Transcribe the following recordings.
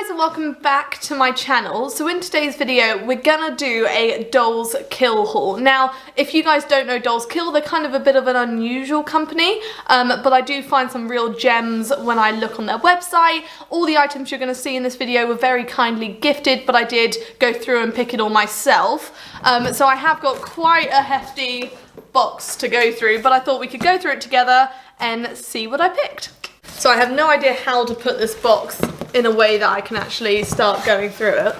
guys and welcome back to my channel. So in today's video we're gonna do a Dollskill haul. Now if you guys don't know Dollskill, they're kind of a bit of an unusual company, but I do find some real gems when I look on their website. All the items you're gonna see in this video were very kindly gifted, but I did go through and pick it all myself. So I have got quite a hefty box to go through, but I thought we could go through it together and see what I picked. So I have no idea how to put this box in a way that I can actually start going through it.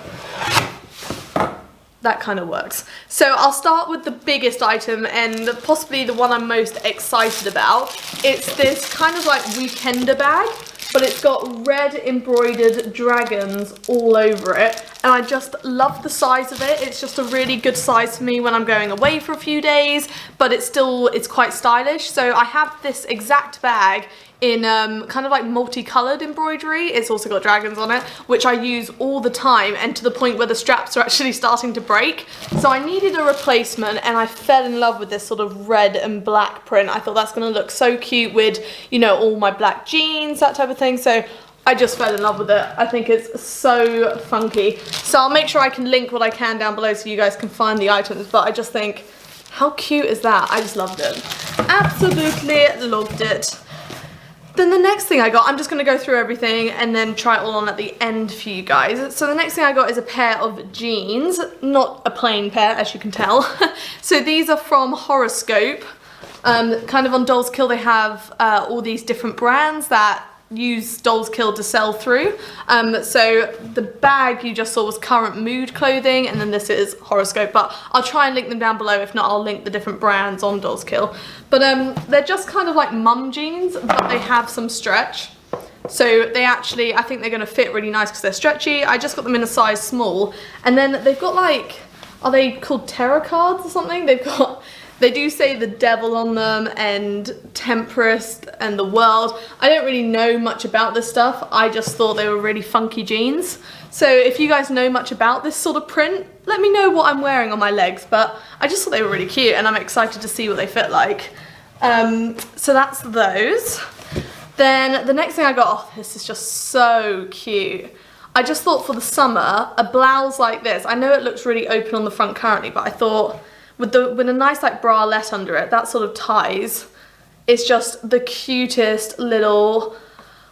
That kind of works. So I'll start with the biggest item and possibly the one I'm most excited about. It's this kind of like weekender bag, but it's got red embroidered dragons all over it. And I just love the size of it. It's just a really good size for me when I'm going away for a few days, but it's quite stylish. So I have this exact bag in kind of like multicolored embroidery. It's also got dragons on it, which I use all the time, and to the point where the straps are actually starting to break. So I needed a replacement and I fell in love with this sort of red and black print. I thought that's gonna look so cute with, you know, all my black jeans, that type of thing. So I just fell in love with it. I think it's so funky. So I'll make sure I can link what I can down below so you guys can find the items, but I just think, how cute is that? I just loved it. Absolutely loved it. Then the next thing I got, I'm just going to go through everything and then try it all on at the end for you guys. So the next thing I got is a pair of jeans, not a plain pair as you can tell. So these are from Horoscope. Kind of on Dollskill they have all these different brands that use Dollskill to sell through. So the bag you just saw was Current Mood clothing, and then this is Horoscope, but I'll try and link them down below. If not, I'll link the different brands on Dollskill. But they're just kind of like mum jeans, but they have some stretch. So they actually, I think they're going to fit really nice because they're stretchy. I just got them in a size small, and then they've got like, are they called tarot cards or something? They do say the devil on them and Tempest and the world. I don't really know much about this stuff. I just thought they were really funky jeans. So if you guys know much about this sort of print, let me know what I'm wearing on my legs. But I just thought they were really cute and I'm excited to see what they fit like. So that's those. Then the next thing I got, oh, this is just so cute. I just thought for the summer, a blouse like this. I know it looks really open on the front currently, but I thought with a nice like bralette under it, that sort of ties, it's just the cutest little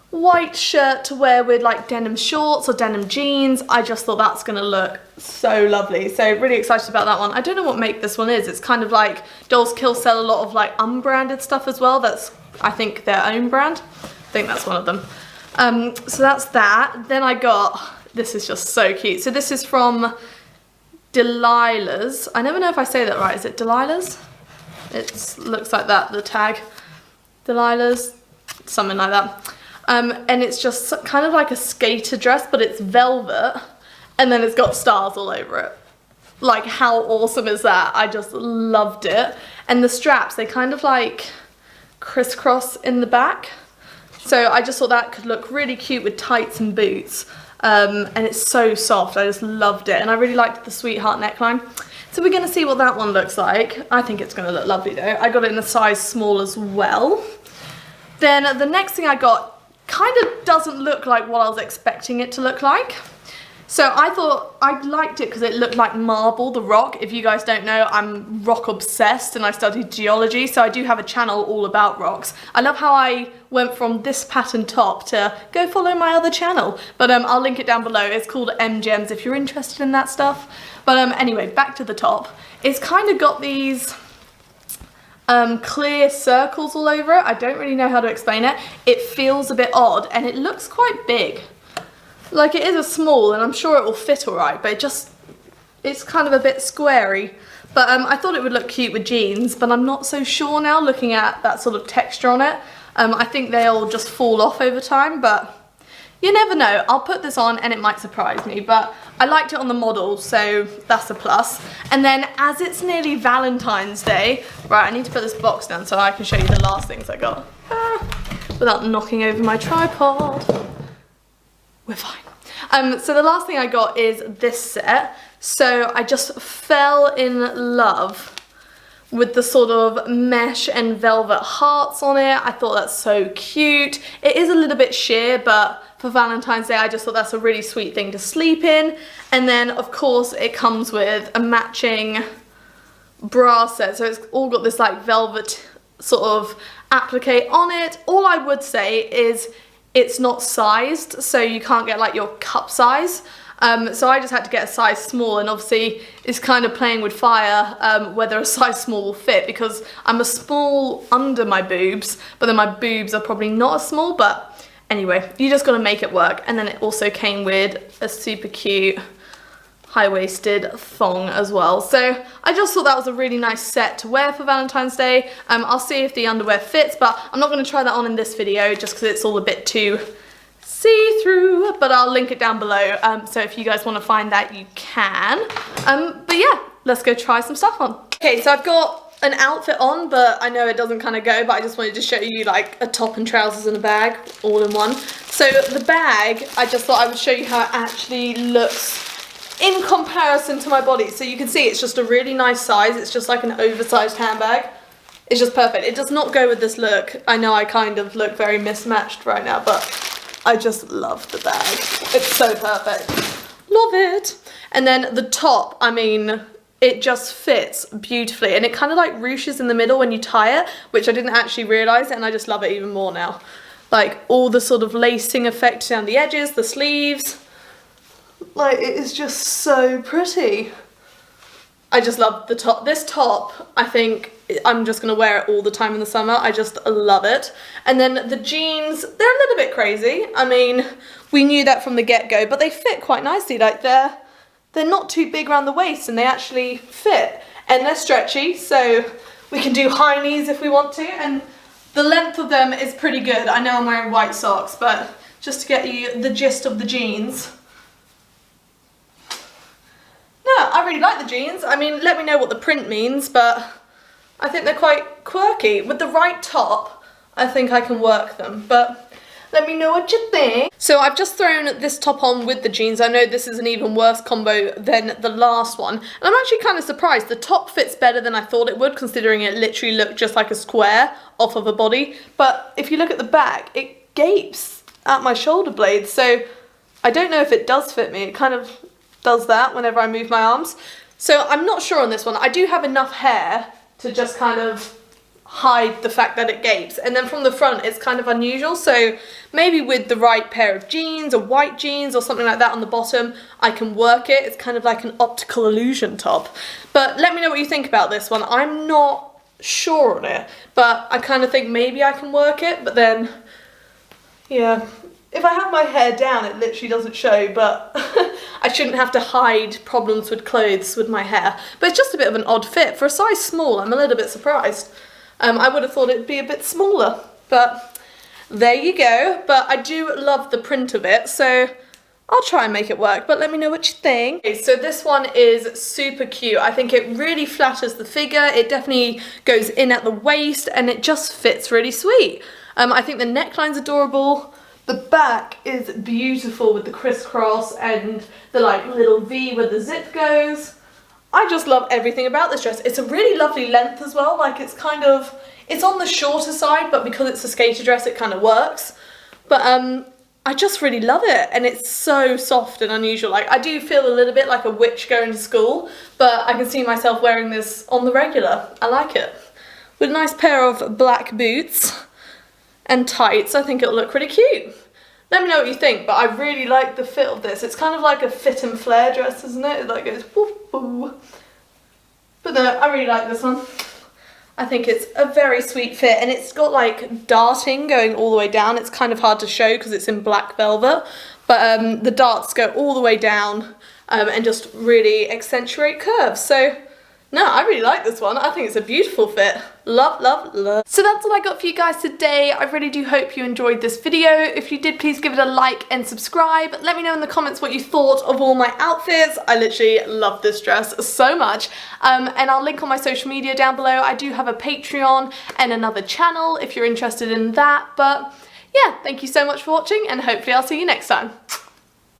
white shirt to wear with like denim shorts or denim jeans. I just thought that's gonna look so lovely. So really excited about that one. I don't know what make this one is. It's kind of like Dollskill sell a lot of like unbranded stuff as well. That's, I think, their own brand. I think that's one of them. So that's that. Then I got, this is just so cute. So this is from Delilah's. I never know if I say that right. Is it Delilah's? It looks like that, the tag. Delilah's, something like that. And it's just kind of like a skater dress, but it's velvet, and then it's got stars all over it. Like, how awesome is that? I just loved it. And the straps, they kind of like crisscross in the back. So I just thought that could look really cute with tights and boots. And it's so soft, I just loved it. And I really liked the sweetheart neckline. So we're gonna see what that one looks like. I think it's gonna look lovely though. I got it in a size small as well. Then the next thing I got kind of doesn't look like what I was expecting it to look like. So I thought I liked it because it looked like marble, the rock. If you guys don't know, I'm rock obsessed and I studied geology, so I do have a channel all about rocks. I love how I went from this pattern top to go follow my other channel. But I'll link it down below. It's called M Gems if you're interested in that stuff. But anyway, back to the top. It's kind of got these clear circles all over it. I don't really know how to explain it. It feels a bit odd and it looks quite big. Like, it is a small and I'm sure it will fit alright, but it's kind of a bit squarey. But I thought it would look cute with jeans, but I'm not so sure now looking at that sort of texture on it. I think they'll just fall off over time, but you never know. I'll put this on and it might surprise me, but I liked it on the model, so that's a plus. And then as it's nearly Valentine's Day, right, I need to put this box down so I can show you the last things I got. Without knocking over my tripod. We're fine. So the last thing I got is this set. So I just fell in love with the sort of mesh and velvet hearts on it. I thought that's so cute. It is a little bit sheer, but for Valentine's Day. I just thought that's a really sweet thing to sleep in. And then of course it comes with a matching bra set, so it's all got this like velvet sort of applique on it. All I would say is it's not sized, so you can't get like your cup size. So I just had to get a size small, and obviously it's kind of playing with fire whether a size small will fit, because I'm a small under my boobs, but then my boobs are probably not as small. But anyway, you just got to make it work. And then it also came with a super cute high-waisted thong as well. So I just thought that was a really nice set to wear for Valentine's Day. I'll see if the underwear fits, but I'm not going to try that on in this video just because it's all a bit too see-through, but I'll link it down below, so if you guys want to find that, you can. But yeah, let's go try some stuff on. Okay, so I've got an outfit on, but I know it doesn't kind of go, but I just wanted to show you like a top and trousers and a bag all in one. So the bag, I just thought I would show you how it actually looks in comparison to my body. So you can see it's just a really nice size. It's just like an oversized handbag. It's just perfect. It does not go with this look. I know I kind of look very mismatched right now, but I just love the bag. It's so perfect. Love it. And then the top, I mean, it just fits beautifully, and it kind of like ruches in the middle when you tie it, which I didn't actually realise, and I just love it even more now. Like all the sort of lacing effect down the edges, the sleeves. Like, it is just so pretty. I just love the top. This top, I think I'm just going to wear it all the time in the summer. I just love it. And then the jeans, they're a little bit crazy. I mean, we knew that from the get-go, but they fit quite nicely. Like, they're not too big around the waist, and they actually fit. And they're stretchy, so we can do high knees if we want to. And the length of them is pretty good. I know I'm wearing white socks, but just to get you the gist of the jeans. No, I really like the jeans. I mean, let me know what the print means, but I think they're quite quirky. With the right top, I think I can work them, but let me know what you think. So I've just thrown this top on with the jeans. I know this is an even worse combo than the last one, and I'm actually kind of surprised. The top fits better than I thought it would, considering it literally looked just like a square off of a body. But if you look at the back, it gapes at my shoulder blades, so I don't know if it does fit me. It kind of does that whenever I move my arms. So I'm not sure on this one. I do have enough hair to just kind of hide the fact that it gapes. And then from the front, it's kind of unusual. So maybe with the right pair of jeans or white jeans or something like that on the bottom, I can work it. It's kind of like an optical illusion top. But let me know what you think about this one. I'm not sure on it, but I kind of think maybe I can work it. But then, yeah, if I have my hair down, it literally doesn't show, but I shouldn't have to hide problems with clothes with my hair. But it's just a bit of an odd fit. For a size small, I'm a little bit surprised. I would have thought it'd be a bit smaller, but there you go. But I do love the print of it, so I'll try and make it work, but let me know what you think. Okay, so this one is super cute. I think it really flatters the figure. It definitely goes in at the waist, and it just fits really sweet. I think the neckline's adorable. The back is beautiful with the crisscross and the like little V where the zip goes. I just love everything about this dress. It's a really lovely length as well. Like, it's kind of, it's on the shorter side, but because it's a skater dress, it kind of works. But I just really love it, and it's so soft and unusual. Like, I do feel a little bit like a witch going to school, but I can see myself wearing this on the regular. I like it. With a nice pair of black boots and tights, I think it'll look pretty cute. Let me know what you think, but I really like the fit of this. It's kind of like a fit and flare dress, isn't it? It like goes woo woo. But no, I really like this one. I think it's a very sweet fit, and it's got like darting going all the way down. It's kind of hard to show because it's in black velvet, but the darts go all the way down and just really accentuate curves. So no, I really like this one. I think it's a beautiful fit. Love, love, love. So that's all I got for you guys today. I really do hope you enjoyed this video. If you did, please give it a like and subscribe. Let me know in the comments what you thought of all my outfits. I literally love this dress so much. And I'll link on my social media down below. I do have a Patreon and another channel if you're interested in that. But yeah, thank you so much for watching, and hopefully I'll see you next time.